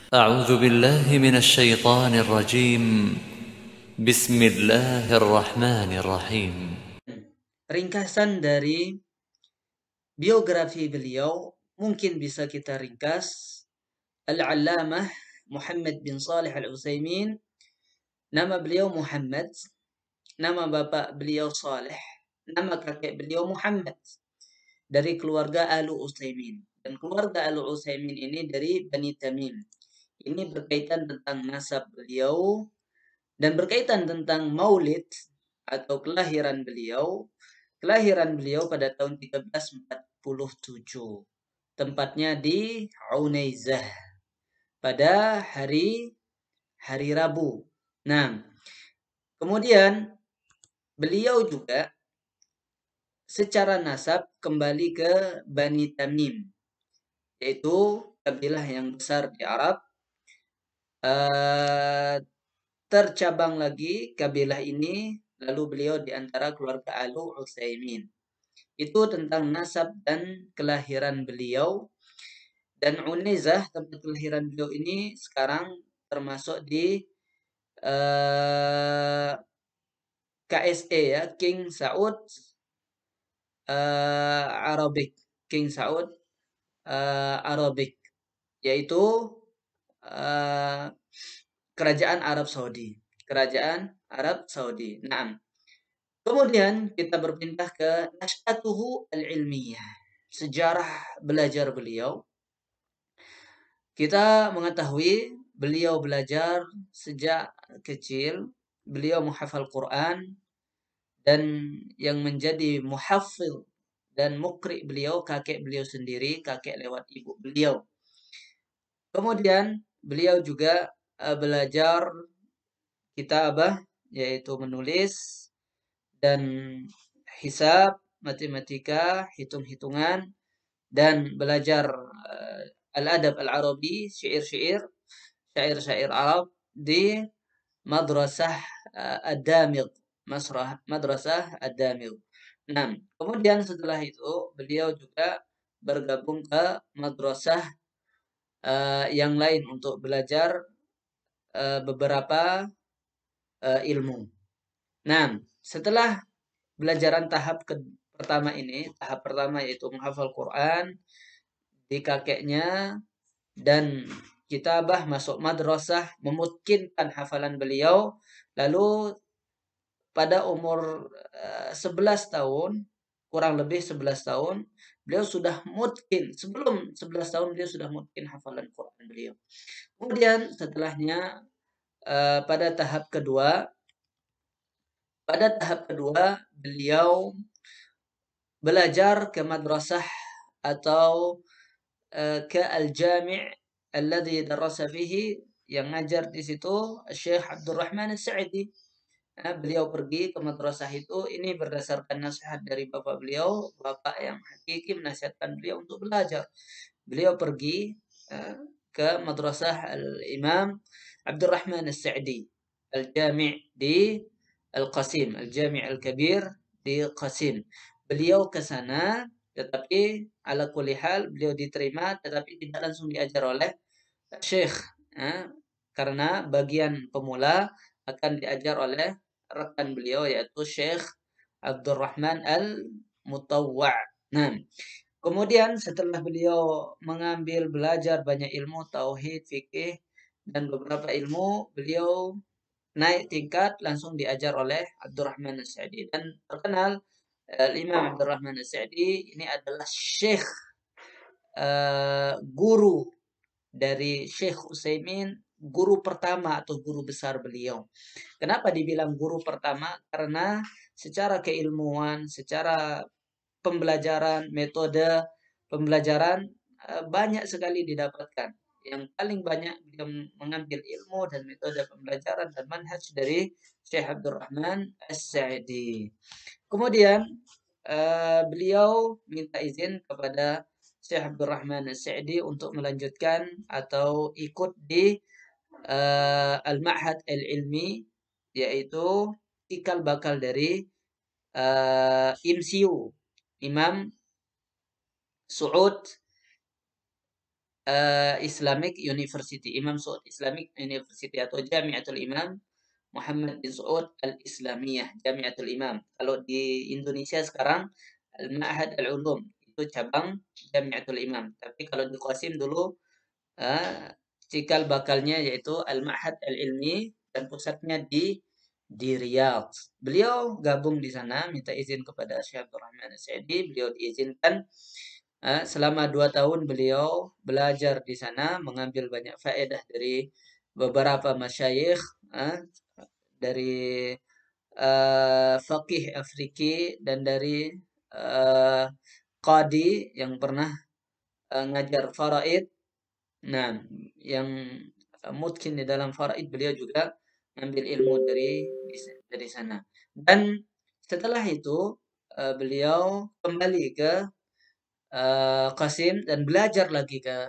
أعوذ بالله من الشيطان الرجيم. بسم الله الرحمن الرحيم. Ringkasan dari biografi beliau mungkin bisa kita ringkas. Al-Allamah Muhammad bin Salih Al-Utsaimin, nama beliau Muhammad, nama bapak beliau Saleh, nama kakek beliau Muhammad, dari keluarga Al-Utsaimin. Dan keluarga Al-Utsaimin ini dari Bani Tamim. Ini berkaitan tentang nasab beliau dan berkaitan tentang maulid atau kelahiran beliau. Kelahiran beliau pada tahun 1347. Tempatnya di Unaizah pada hari Rabu. Nah, kemudian beliau juga secara nasab kembali ke Bani Tamim, yaitu kabilah yang besar di Arab. Tercabang lagi kabilah ini, lalu beliau di antara keluarga Al-Utsaimin. Itu tentang nasab dan kelahiran beliau. Dan Unaizah, tempat kelahiran beliau ini sekarang termasuk di KSA ya, King Saud Arabic, King Saud Arabic, yaitu kerajaan Arab Saudi. Kerajaan Arab Saudi. Nah, kemudian kita berpindah ke Nash'atuhu al-ilmiyah, sejarah belajar beliau. Kita mengetahui beliau belajar sejak kecil, beliau menghafal Quran, dan yang menjadi muhafil dan mukri beliau kakek beliau sendiri, kakek lewat ibu beliau. Kemudian beliau juga belajar kitabah, yaitu menulis, dan hisab, matematika, hitung-hitungan, dan belajar al-adab al-arabi, syair-syair Arab di madrasah ad-Damigh, madrasah ad-Damigh. Nah, kemudian setelah itu beliau juga bergabung ke madrasah yang lain untuk belajar beberapa ilmu. Nah, setelah belajaran pertama ini, tahap pertama yaitu menghafal Quran di kakeknya, dan kitabah, masuk madrasah, memungkinkan hafalan beliau. Lalu pada umur 11 tahun, kurang lebih 11 tahun, beliau sudah mungkin, sebelum 11 tahun beliau sudah mungkin hafalan Quran beliau. Kemudian setelahnya pada tahap kedua beliau belajar ke madrasah atau ke al-jami' alladhi darasa fihi, yang ngajar di situ Syekh Abdurrahman As-Sa'di. Beliau pergi ke madrasah itu, ini berdasarkan nasihat dari bapak beliau, bapak yang hakiki menasihatkan beliau untuk belajar. Beliau pergi ke madrasah al-Imam Abdurrahman As-Sa'di, al-Jami' di Al-Qasim, al-Jami' al-Kabir di Qasim. Beliau ke sana, tetapi ala kulli hal beliau diterima, tetapi tidak langsung diajar oleh Syekh, karena bagian pemula akan diajar oleh rekan beliau, yaitu Syekh Abdurrahman Al-Mutawwa'. Nah, kemudian setelah beliau mengambil belajar banyak ilmu tauhid, fikih, dan beberapa ilmu, beliau naik tingkat, langsung diajar oleh Abdurrahman As-Sa'di. Dan terkenal Imam Abdurrahman As-Sa'di ini adalah syekh, guru dari Syekh Utsaimin, guru pertama atau guru besar beliau. Kenapa dibilang guru pertama? Karena secara keilmuan, secara pembelajaran, metode pembelajaran banyak sekali didapatkan. Yang paling banyak beliau mengambil ilmu dan metode pembelajaran dan manhaj dari Syekh Abdurrahman As-Sa'di. Kemudian beliau minta izin kepada Syekh Abdurrahman As-Sa'di untuk melanjutkan atau ikut di Al-Ma'had Al-Ilmi, yaitu cikal bakal dari IMCU, Imam Su'ud Islamic University, Imam Saud Islamic University atau Jamiatul Imam Muhammad bin Saud Al-Islamiyah, Jamiatul Imam. Kalau di Indonesia sekarang Al-Ma'had Al-Ulum itu cabang Jamiatul Imam. Tapi kalau di Qasim dulu cikal bakalnya yaitu Al-Ma'had Al-Ilmi dan pusatnya di Riyadh. Beliau gabung di sana, minta izin kepada Syekh Abdul Rahman As-Sa'di, beliau diizinkan. Selama 2 tahun beliau belajar di sana, mengambil banyak faedah dari beberapa masyayikh, dari faqih Afriki dan dari qadi yang pernah ngajar faraid. Nah, yang mungkin di dalam faraid beliau juga ngambil ilmu dari sana. Dan setelah itu beliau kembali ke Qasim dan belajar lagi ke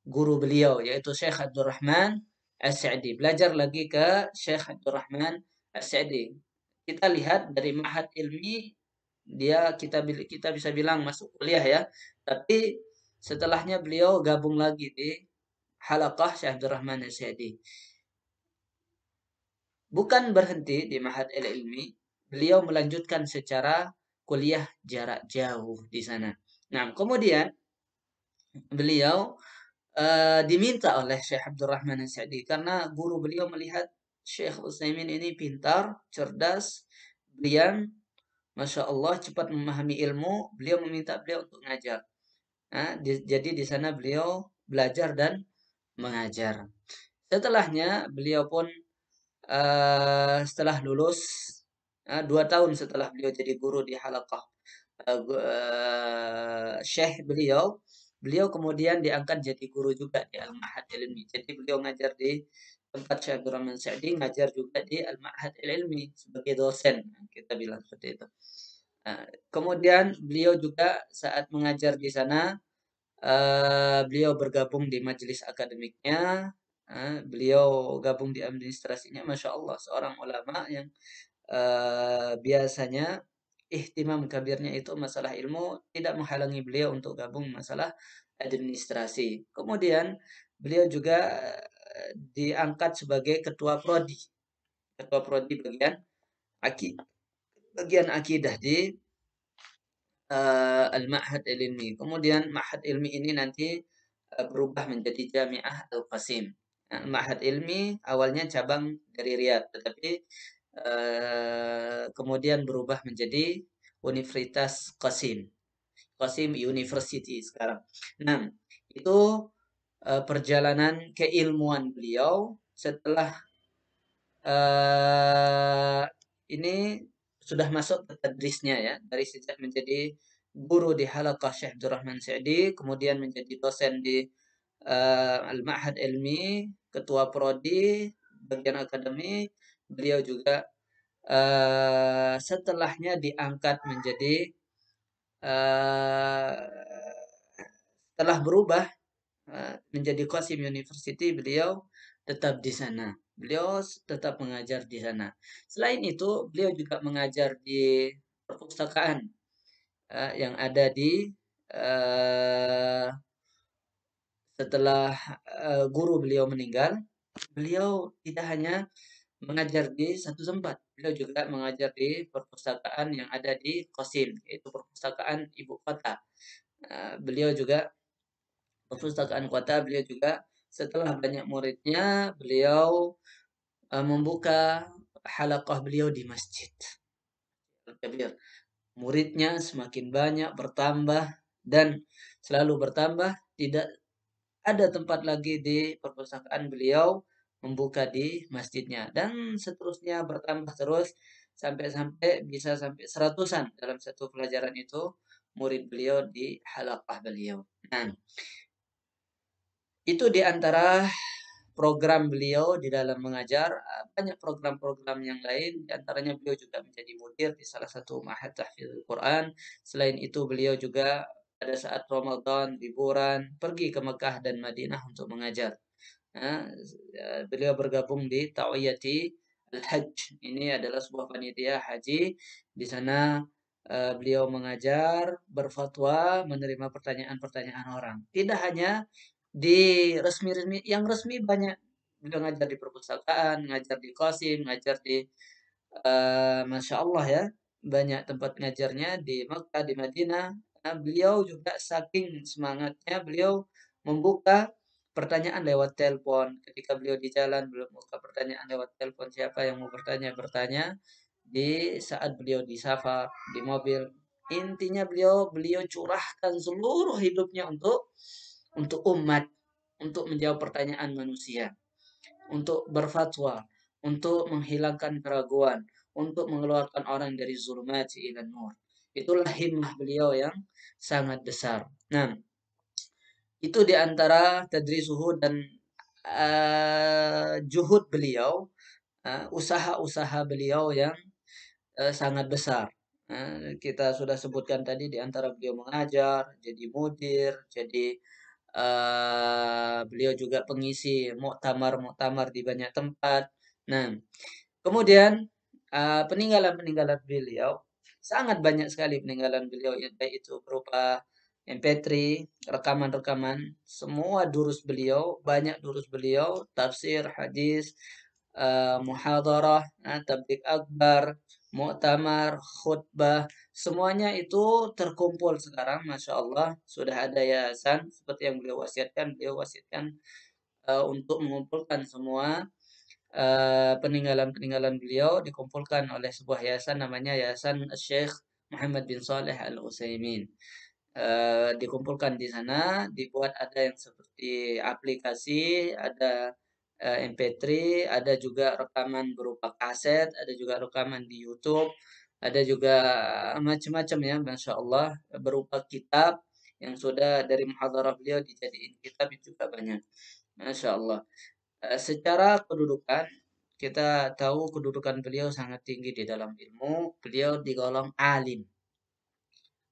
guru beliau yaitu Syekh Abdul Rahman As-Sa'di. Belajar lagi ke Syekh Abdul Rahman As-Sa'di. Kita lihat dari Ma'had Ilmi kita bisa bilang masuk kuliah ya. Tapi setelahnya beliau gabung lagi di Halaqah Syekh Abdul Rahman As-Sa'di. Bukan berhenti di Ma'had Ilmi, beliau melanjutkan secara kuliah jarak jauh di sana. Nah, kemudian beliau diminta oleh Syekh Abdul Rahman As-Sa'di karena guru beliau melihat Syekh Utsaimin ini pintar, cerdas, brilian, Masya Allah, cepat memahami ilmu. Beliau meminta beliau untuk mengajar. Jadi di sana beliau belajar dan mengajar. Setelahnya beliau pun setelah lulus 2 tahun setelah beliau jadi guru di halaqah Syekh beliau kemudian diangkat jadi guru juga di Al-Ma'had Ilmi. Jadi beliau ngajar di tempat Syekh Abdul Rahman Sa'di, ngajar juga di Al-Ma'had Ilmi sebagai dosen, kita bilang seperti itu. Kemudian beliau juga saat mengajar di sana, beliau bergabung di majelis akademiknya, beliau gabung di administrasinya. Masya Allah, seorang ulama yang biasanya ihtimam kabirnya itu masalah ilmu tidak menghalangi beliau untuk gabung masalah administrasi. Kemudian beliau juga diangkat sebagai ketua prodi bagian akidah di Al-Ma'had Ilmi. Kemudian Ma'had Ilmi ini nanti berubah menjadi Jami'ah Al-Qasim. Ma'had Ilmi awalnya cabang dari Riyadh, tetapi kemudian berubah menjadi Universitas Qasim. Qasim University sekarang. Nah, itu perjalanan keilmuan beliau setelah ini sudah masuk ke tadrisnya ya, dari sejak menjadi guru di Halaqah Syekh Abdul Rahman Sa'di, kemudian menjadi dosen di Al-Ma'had Ilmi, ketua prodi bagian akademik. Beliau juga setelahnya diangkat menjadi setelah berubah menjadi Qasim University, beliau tetap di sana. Beliau tetap mengajar di sana. Selain itu, beliau juga mengajar di perpustakaan yang ada di setelah guru beliau meninggal. Beliau tidak hanya mengajar di satu tempat, beliau juga mengajar di perpustakaan yang ada di Qasim, yaitu perpustakaan ibu kota. Beliau juga perpustakaan kota, beliau juga setelah banyak muridnya, beliau membuka halaqah beliau di masjid Al-Kabir. Muridnya semakin banyak, bertambah, dan selalu bertambah. Tidak ada tempat lagi di perpustakaan beliau membuka di masjidnya. Dan seterusnya bertambah terus, sampai bisa sampai 100-an dalam satu pelajaran itu, murid beliau di halaqah beliau. Nah, itu di antara program beliau di dalam mengajar. Banyak program-program yang lain, di antaranya beliau juga menjadi mudir di salah satu ma'had tahfidzul Quran. Selain itu beliau juga pada saat Ramadan, liburan, pergi ke Mekah dan Madinah untuk mengajar. Beliau bergabung di Ta'wiyati Al-Hajj. Ini adalah sebuah panitia haji. Di sana beliau mengajar, berfatwa, menerima pertanyaan-pertanyaan orang. Tidak hanya di resmi-resmi yang resmi banyak. Beliau ngajar di perpustakaan, ngajar di Qasim, ngajar di Masya Allah ya, banyak tempat ngajarnya di Makkah, di Madinah. Nah, beliau juga saking semangatnya, beliau membuka pertanyaan lewat telepon. Ketika beliau di jalan, beliau membuka pertanyaan lewat telepon. Siapa yang mau bertanya, bertanya. Di saat beliau di safar, di mobil. Intinya beliau beliau curahkan seluruh hidupnya untuk umat, untuk menjawab pertanyaan manusia, untuk berfatwa, untuk menghilangkan keraguan, untuk mengeluarkan orang dari zulumati ila nur. Itulah himmah beliau yang sangat besar. Nah, itu di antara tadrisuhu dan juhud beliau, usaha-usaha beliau yang sangat besar. Kita sudah sebutkan tadi di antara beliau mengajar, jadi mudir, jadi beliau juga pengisi muktamar-muktamar di banyak tempat. Nah, kemudian peninggalan-peninggalan beliau sangat banyak sekali peninggalan beliau yang baik itu berupa MP3, rekaman-rekaman, semua durus beliau, banyak durus beliau, tafsir, hadis, muhadarah, tablik akbar, muktamar, khutbah, semuanya itu terkumpul sekarang, masya Allah, sudah ada yayasan seperti yang beliau wasiatkan untuk mengumpulkan semua peninggalan-peninggalan beliau dikumpulkan oleh sebuah yayasan namanya Yayasan Syekh Muhammad bin Saleh Al Utsaimin. Dikumpulkan di sana, dibuat ada yang seperti aplikasi, ada MP3, ada juga rekaman berupa kaset, ada juga rekaman di YouTube, ada juga macam-macam ya, masya Allah, berupa kitab yang sudah dari muhadarah beliau dijadiin kitab itu juga banyak, masya Allah. Secara kedudukan, kita tahu kedudukan beliau sangat tinggi di dalam ilmu. Beliau digolong alim.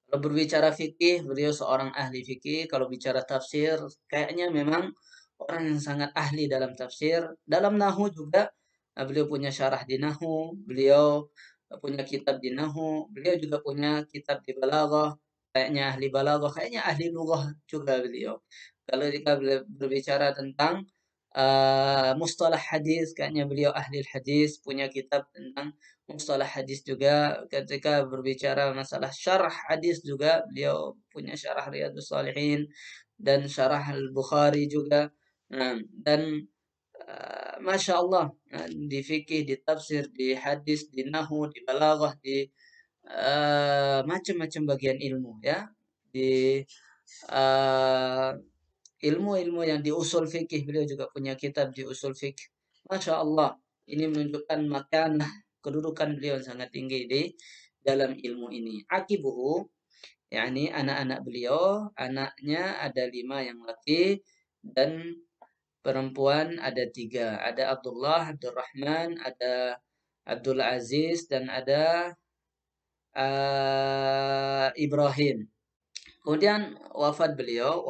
Kalau berbicara fikih, beliau seorang ahli fikih. Kalau bicara tafsir, kayaknya memang orang yang sangat ahli dalam tafsir. Dalam nahu juga, beliau punya syarah di nahu. Beliau punya kitab di nahu. Beliau juga punya kitab di balaghah. Kayaknya ahli balaghah, kayaknya ahli lughah juga beliau. Kalau kita berbicara tentang mustalah hadis, kayaknya beliau ahli hadis, punya kitab tentang mustalah hadis juga. Ketika berbicara masalah syarah hadis juga, beliau punya syarah Riyadhus Shalihin dan syarah Al-Bukhari juga. Nah, dan Masya Allah, di fikih, di tafsir, di hadis, di nahu, di balaghah, di macam-macam bagian ilmu ya. Di uh, ilmu-ilmu yang di usul fikih, beliau juga punya kitab di usul fikih. Masya Allah, ini menunjukkan makanah kedudukan beliau yang sangat tinggi di dalam ilmu ini. Akibuhu, yakni anak-anak beliau, anaknya ada 5 yang laki dan perempuan ada 3. Ada Abdullah, Abdurrahman, ada Abdul Aziz, dan ada Ibrahim. Kemudian wafat beliau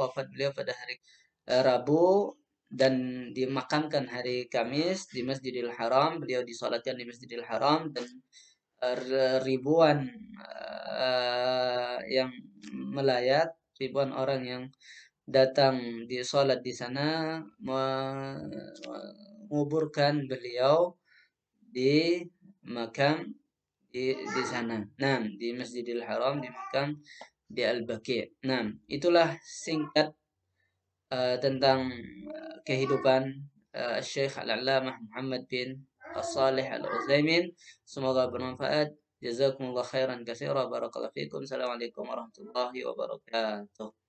pada hari Rabu dan dimakamkan hari Kamis di Masjidil Haram. Beliau disolatkan di Masjidil Haram dan ribuan yang melayat, ribuan orang yang datang di sholat di sana menguburkan beliau di makam di sana. Nah, di Masjidil Haram, di makam di Al-Baqi'. Nah, itulah singkat tentang kehidupan Syekh Al-Allamah Muhammad bin As-Salih Al-Utsaimin. Semoga bermanfaat. Jazakumullah khairan katsira. Barakallahu fikum. Assalamualaikum warahmatullahi wabarakatuh.